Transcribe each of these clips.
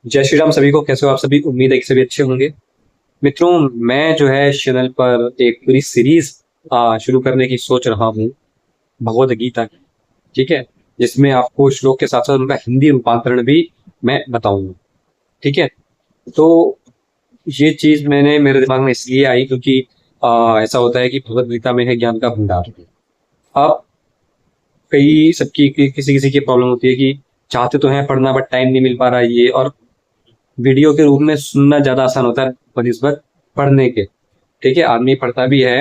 जय श्री राम सभी को। कैसे हो आप सभी? उम्मीद है कि सभी अच्छे होंगे। मित्रों, मैं जो है चैनल पर एक पूरी सीरीज शुरू करने की सोच रहा हूँ, भगवद गीता की। ठीक है, जिसमें आपको श्लोक के साथ साथ उनका हिंदी रूपांतरण भी मैं बताऊंगा। ठीक है, तो ये चीज मैंने मेरे दिमाग में इसलिए आई क्योंकि ऐसा होता है कि भगवद गीता में है ज्ञान का भंडार। अब कई सबकी किसी किसी की प्रॉब्लम होती है कि चाहते तो हैं पढ़ना बट टाइम नहीं मिल पा रहा है ये, और वीडियो के रूप में सुनना ज्यादा आसान होता है बनिस्बत पढ़ने के। ठीक है, आदमी पढ़ता भी है,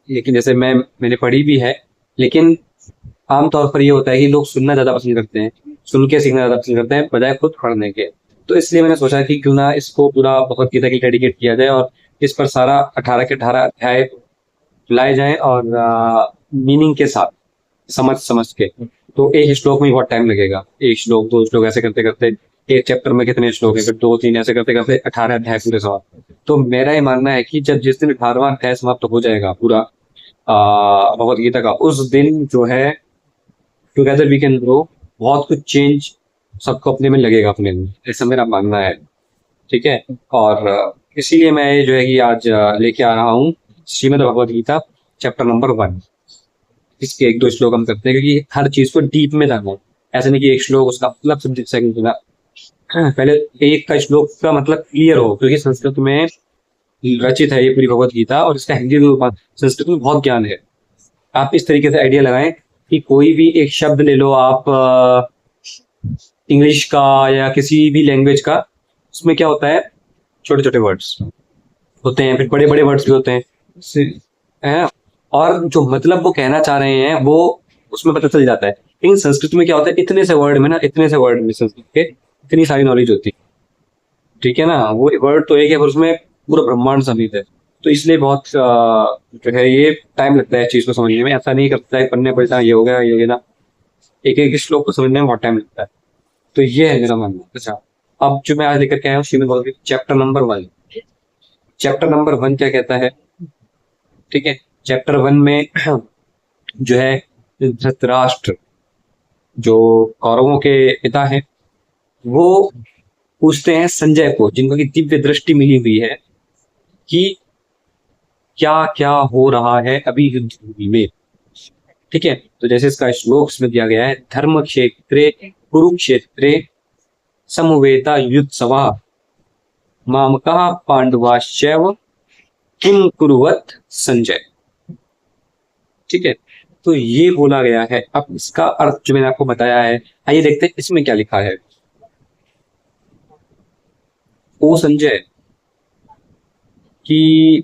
लेकिन जैसे मैंने पढ़ी भी है, लेकिन आमतौर पर ये होता है कि लोग सुनना ज्यादा पसंद करते हैं, सुन के सीखना ज्यादा पसंद करते हैं बजाय खुद पढ़ने के। तो इसलिए मैंने सोचा कि क्यों ना इसको पूरा भगवत गीता की डेडिकेट किया जाए और इस पर सारा 18 के 18 अध्याय लाए जाएं, और मीनिंग के साथ समझ समझ के। तो एक श्लोक में बहुत टाइम लगेगा, एक श्लोक दो श्लोक ऐसे करते करते एक चैप्टर में कितने श्लोक है, फिर दो तीन ऐसे करते करते 18 अध्याय पूरे समाप्त। तो मेरा ये मानना है कि जब जिस दिन 18वां अध्याय समाप्त हो जाएगा पूरा भगवत गीता का, उस दिन जो है टुगेदर वी कैन ग्रो, बहुत कुछ चेंज सबको अपने में लगेगा, अपने में, ऐसा मेरा मानना है। ठीक है, और इसीलिए मैं ये जो है कि आज लेके आ रहा हूँ श्रीमद् भगवत गीता चैप्टर नंबर 1। इसके एक दो श्लोक हम करते हैं क्योंकि हर चीज को डीप में जानना है। ऐसा नहीं कि एक श्लोक उसका मतलब समझ सेकंड सुना, पहले एक का श्लोक का मतलब क्लियर हो, क्योंकि संस्कृत में रचित है ये पूरी भगवत गीता और इसका हिंदी में संस्कृत में बहुत ज्ञान है। आप इस तरीके से आइडिया लगाएं कि कोई भी एक शब्द ले लो आप, इंग्लिश का या किसी भी लैंग्वेज का, उसमें क्या होता है, छोटे छोटे वर्ड्स होते हैं, फिर बड़े बड़े वर्ड्स भी होते हैं, है, और जो मतलब वो कहना चाह रहे हैं वो उसमें पता चल जाता है। लेकिन संस्कृत में क्या होता है, इतने से वर्ड में ना, इतने से वर्ड में संस्कृत के इतनी सारी नॉलेज होती है। ठीक है ना, वो वर्ड तो एक है पर उसमें पूरा ब्रह्मांड समेत है। तो इसलिए बहुत जो है ये टाइम लगता है चीज को समझने में। ऐसा नहीं करता है पढ़ने पढ़ता ये हो गया ये हो गया ना, एक एक श्लोक को समझने में बहुत टाइम लगता है। तो ये है मेरा मानना। अच्छा, अब जो मैं आज लेकर के आया हूँ Shrimad Bhagavad Gita chapter number 1। Chapter number 1 क्या कहता है? ठीक है, चैप्टर 1 में जो है धृतराष्ट्र, जो कौरवों के पिता हैं, वो पूछते हैं संजय को, जिनको की दिव्य दृष्टि मिली हुई है, कि क्या क्या हो रहा है अभी युद्ध भूमि में। ठीक है, तो जैसे इसका श्लोक में दिया गया है, धर्म क्षेत्रे कुरुक्षेत्रे समवेता युत्सवा मामका पांडवाश्चैव किम कुरुवत संजय। ठीक है, तो ये बोला गया है। अब इसका अर्थ जो मैंने आपको बताया है, आइए देखते हैं इसमें क्या लिखा है। ओ संजय, कि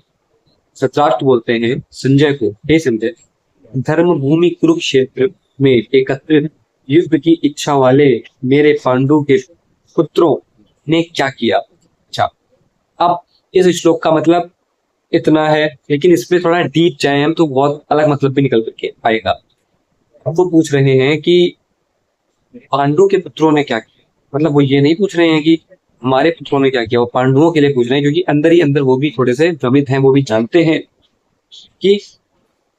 धृतराष्ट्र बोलते हैं संजय को, हे संजय, धर्म भूमि कुरुक्षेत्र में एकत्रित युद्ध की इच्छा वाले मेरे पांडु के पुत्रों ने क्या किया। अच्छा, अब इस श्लोक का मतलब इतना है, लेकिन इसमें थोड़ा डीप जाए हम तो बहुत अलग मतलब भी निकल के आएगा। अब वो पूछ रहे हैं कि पांडु के पुत्रों ने क्या किया, मतलब वो ये नहीं पूछ रहे हैं कि हमारे पुत्रों ने क्या किया, वो पांडुओं के लिए पूछ रहे हैं, क्योंकि अंदर ही अंदर वो भी थोड़े से भ्रमित हैं। वो भी जानते हैं कि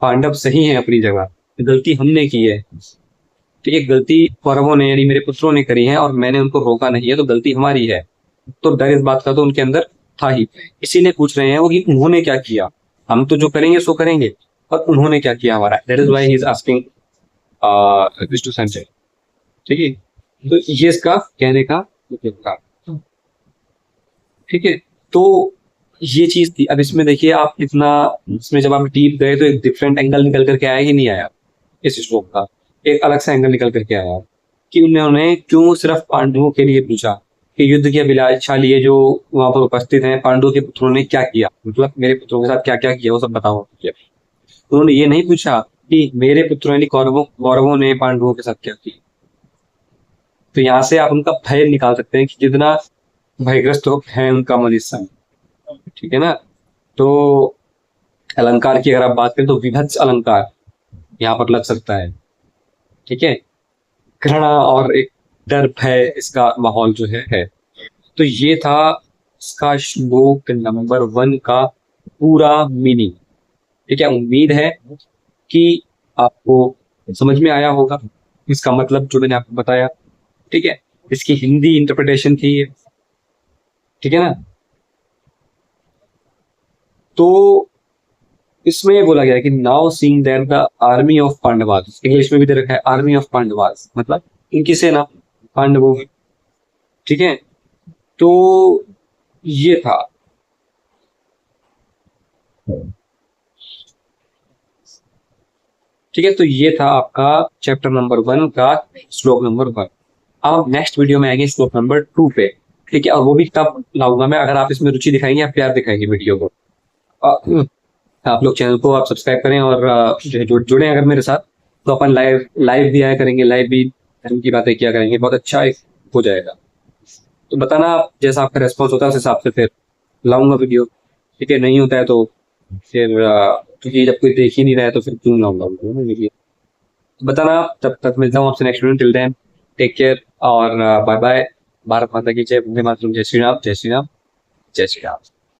पांडव सही है अपनी जगह, गलती हमने की है। तो ये गलती कौरवों ने यानी मेरे पुत्रों ने करी है और मैंने उनको रोका नहीं है, तो गलती हमारी है। तो डर इस बात का तो उनके अंदर था ही, इसीलिए पूछ रहे हैं वो कि उन्होंने क्या किया। हम तो जो करेंगे सो करेंगे, और उन्होंने क्या किया हमारा, that is why he is asking this to Sanjay. ठीक है, तो ये इसका कहने का मतलब था। ठीक है, तो ये चीज थी। अब इसमें देखिए आप इतना, इसमें जब आप डीप गए तो एक डिफरेंट एंगल निकल करके आया कि नहीं आया, इस श्लोक का एक अलग सा एंगल निकल करके आया कि उन्होंने क्यों सिर्फ पांडवों के लिए पूछा कि युद्ध की अभिलाषा लिए जो वहां पर उपस्थित हैं पांडवों के पुत्रों ने क्या किया, मतलब मेरे पुत्रों के साथ क्या क्या किया वो सब बताओ। उन्होंने ये नहीं पूछा कि मेरे पुत्रों यानी कौरवों कौरवों ने पांडवों के साथ क्या किया। तो यहाँ से आप उनका भय निकाल सकते हैं कि जितना भयग्रस्त हो है उनका मन इस समय। ठीक है ना, तो अलंकार की अगर आप बात करें तो विभत्स अलंकार यहाँ पर लग सकता है। ठीक है, घृणा और एक डर भय इसका माहौल जो है। तो ये था इसका श्लोक नंबर 1 का पूरा मीनिंग। ठीक है, उम्मीद है कि आपको समझ में आया होगा इसका मतलब जो मैंने आपको बताया। ठीक है, इसकी हिंदी इंटरप्रिटेशन थी, ठीक है ना। तो इसमें ये बोला गया है कि now seeing that the army of Pandavas, English में भी दे रखा है आर्मी ऑफ पांडवास, मतलब इनकी सेना पांडवों की, ठीक है। तो ये था। ठीक है, तो ये था आपका चैप्टर नंबर 1 का श्लोक नंबर 1। अब नेक्स्ट वीडियो में आएंगे श्लोक नंबर 2 पे, ठीक है। और वो भी तब लाऊंगा मैं अगर आप इसमें रुचि दिखाएंगे या प्यार दिखाएंगे वीडियो को। आप लोग चैनल को आप सब्सक्राइब करें और जो है जुड़े अगर मेरे साथ, तो अपन लाइव लाइव भी आया करेंगे, लाइव भी धर्म की बातें किया करेंगे, बहुत अच्छा हो जाएगा। तो बताना आप जैसा आपका रेस्पॉन्स होता है उस हिसाब से फिर लाऊंगा वीडियो, ठीक है। नहीं होता है तो फिर क्योंकि जब कोई देख ही नहीं रहा है तो फिर क्यों लाऊंगा वीडियो, बताना आप। तब तक मिलता हूँ आपसे next video, till then take care और बाय बाय। भारत माता की जय, वंदे मातरम, जय श्री राम, जय श्री राम, जय श्री राम।